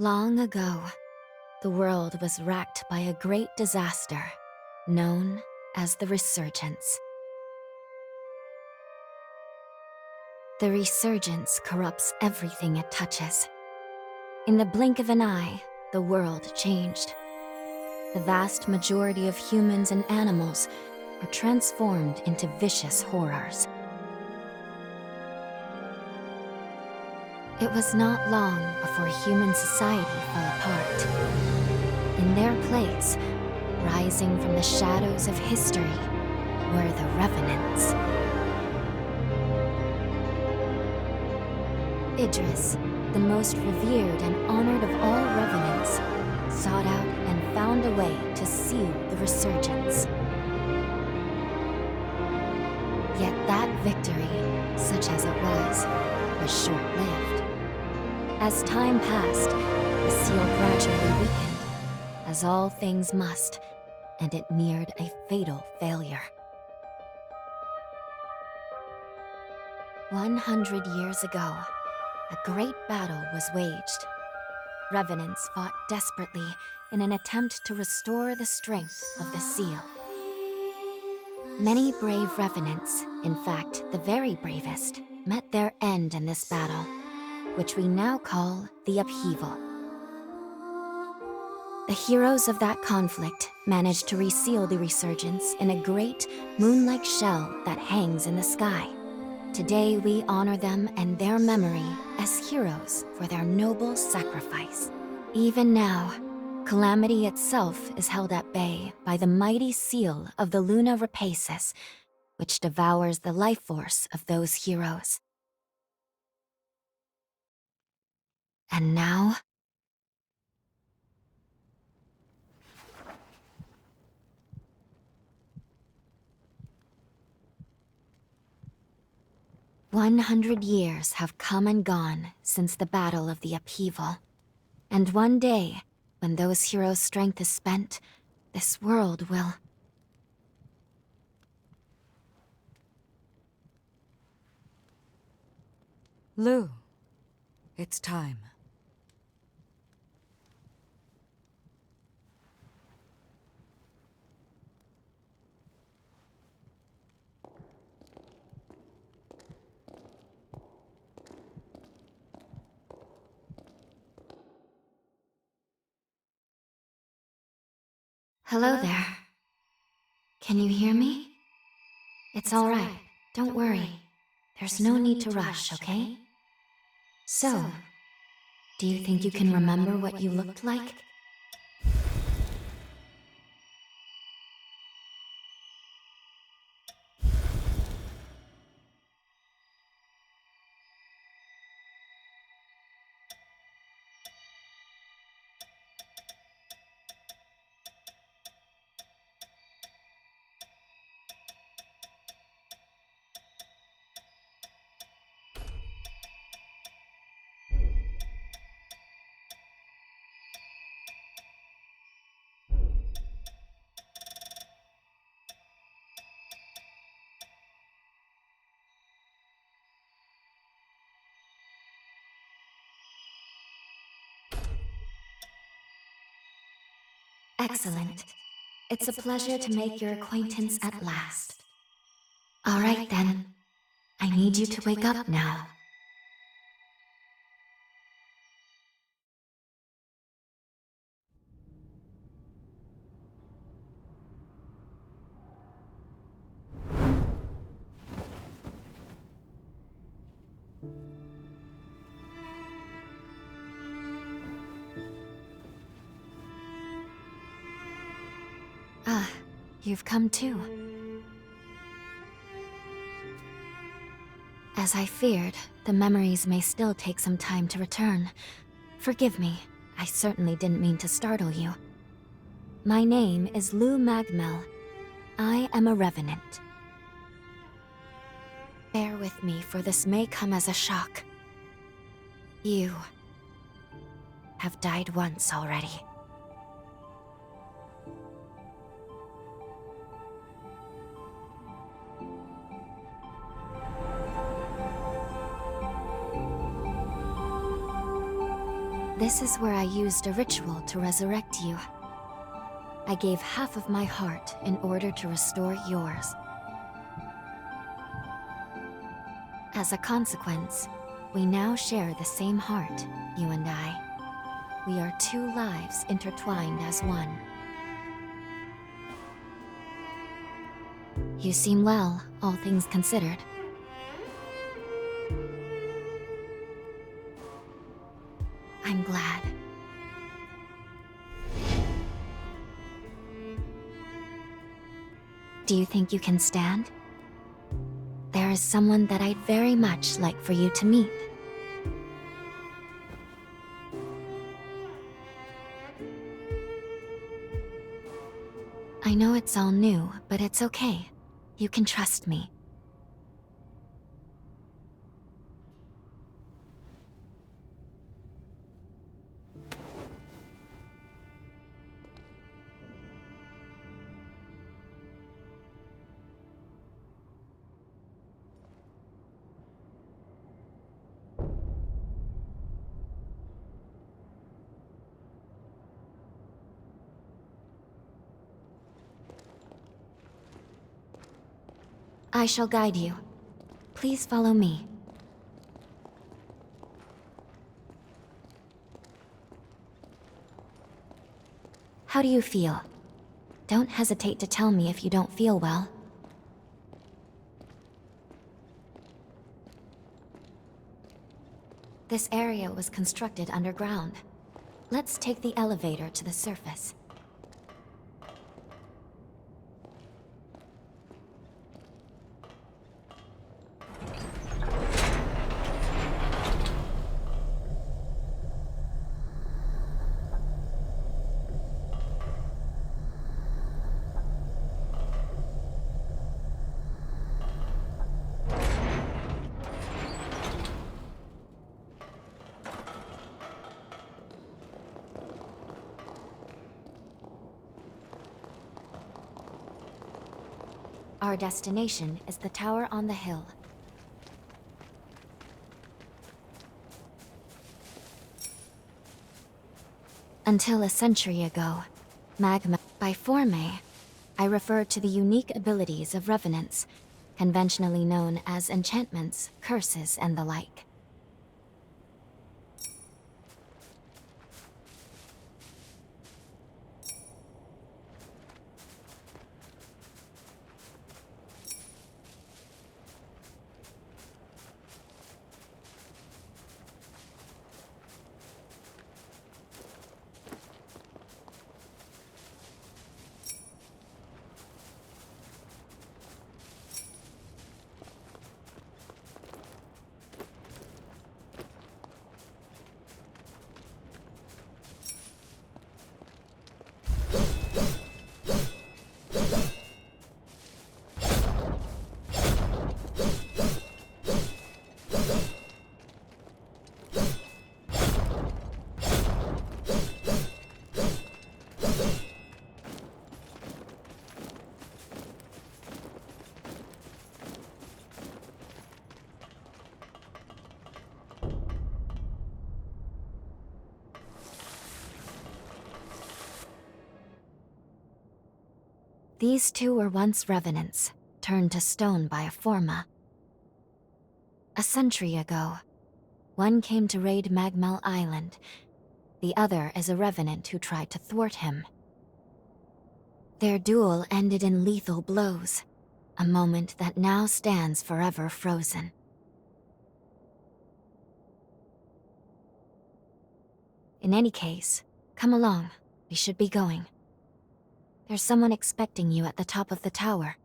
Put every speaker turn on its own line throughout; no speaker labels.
Long ago, the world was racked by a great disaster known as the Resurgence. The Resurgence corrupts everything it touches. In the blink of an eye, the world changed. The vast majority of humans and animals are transformed into vicious horrors. It was not long before human society fell apart. In their place, rising from the shadows of history, were the Revenants. Idris, the most revered and honored of all Revenants, sought out and found a way to seal the Resurgence. Yet that victory, such as it was short-lived. As time passed, the seal gradually weakened, as all things must, and it neared a fatal failure. 100 years ago, a great battle was waged. Revenants fought desperately in an attempt to restore the strength of the seal. Many brave Revenants, in fact the very bravest, met their end in this battle, which we now call the Upheaval. The heroes of that conflict managed to reseal the Resurgence in a great, moon-like shell that hangs in the sky. Today we honor them and their memory as heroes for their noble sacrifice. Even now, Calamity itself is held at bay by the mighty seal of the Luna Rapaces, which devours the life force of those heroes. And now, 100 years have come and gone since the Battle of the Upheaval. And one day, when those heroes' strength is spent, this world will...
Lou, it's time.
Hello there. Can you hear me? It's all right. Don't worry. There's no need to rush, okay? So, do you think you can remember what you looked like? Excellent. It's a pleasure to make your acquaintance at last. All right then. I need you to wake up now. Ah, you've come too. As I feared, the memories may still take some time to return. Forgive me, I certainly didn't mean to startle you. My name is Lou Magmel. I am a Revenant. Bear with me, for this may come as a shock. You have died once already. This is where I used a ritual to resurrect you. I gave half of my heart in order to restore yours. As a consequence, we now share the same heart, you and I. We are two lives intertwined as one. You seem well, all things considered. I'm glad. Do you think you can stand? There is someone that I'd very much like for you to meet. I know it's all new, but it's okay. You can trust me. I shall guide you. Please follow me. How do you feel? Don't hesitate to tell me if you don't feel well. This area was constructed underground. Let's take the elevator to the surface. Our destination is the tower on the hill. Until a century ago, magma by Forme, I refer to the unique abilities of revenants, conventionally known as enchantments, curses, and the like. These two were once revenants, turned to stone by a Forma. A century ago, one came to raid Magmel Island. The other is a revenant who tried to thwart him. Their duel ended in lethal blows, a moment that now stands forever frozen. In any case, come along. We should be going. There's someone expecting you at the top of the tower.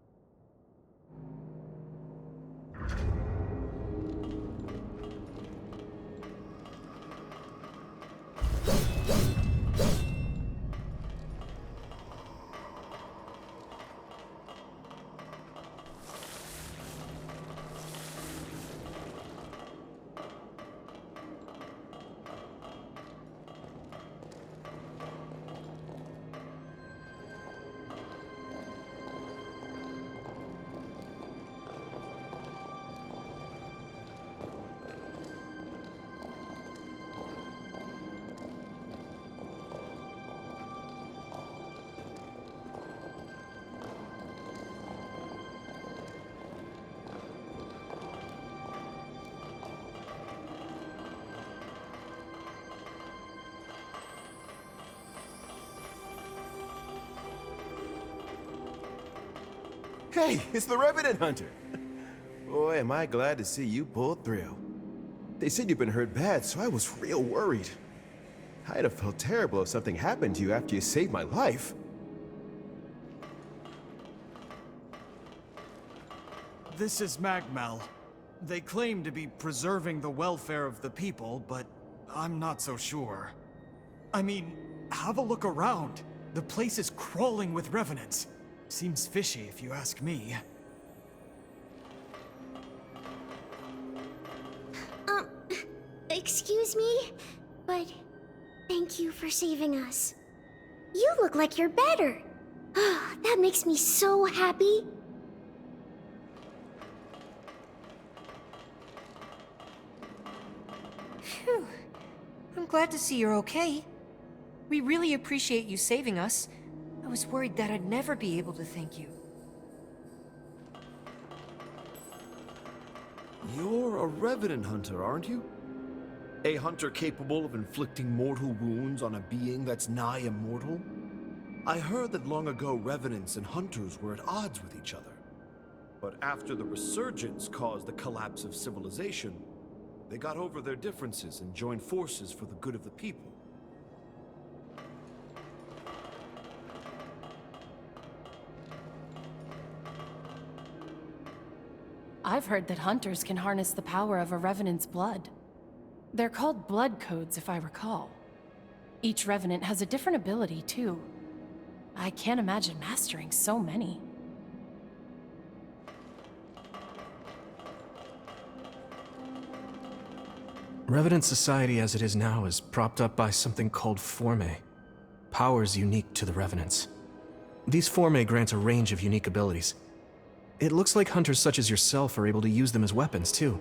Hey, it's the Revenant Hunter. Boy, am I glad to see you pulled through. They said you've been hurt bad, so I was real worried. I'd have felt terrible if something happened to you after you saved my life.
This is Magmal. They claim to be preserving the welfare of the people, but I'm not so sure. I mean, have a look around. The place is crawling with revenants. Seems fishy if you ask me.
Excuse me? But thank you for saving us. You look like you're better. That makes me so happy.
Phew. I'm glad to see you're okay. We really appreciate you saving us. I was worried that I'd never be able to thank you.
You're a Revenant Hunter, aren't you? A hunter capable of inflicting mortal wounds on a being that's nigh immortal? I heard that long ago Revenants and Hunters were at odds with each other. But after the Resurgence caused the collapse of civilization, they got over their differences and joined forces for the good of the people.
I've heard that hunters can harness the power of a Revenant's blood. They're called blood codes, if I recall. Each Revenant has a different ability, too. I can't imagine mastering so many.
Revenant society as it is now is propped up by something called Forme. Powers unique to the Revenants. These Forme grant a range of unique abilities. It looks like hunters such as yourself are able to use them as weapons, too.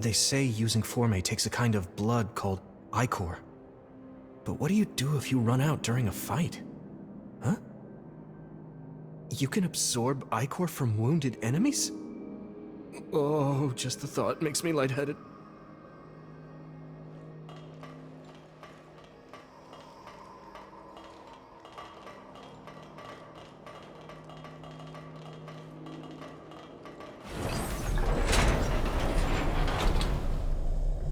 They say using Forme takes a kind of blood called Ichor. But what do you do if you run out during a fight? Huh? You can absorb Ichor from wounded enemies? Oh, just the thought makes me lightheaded.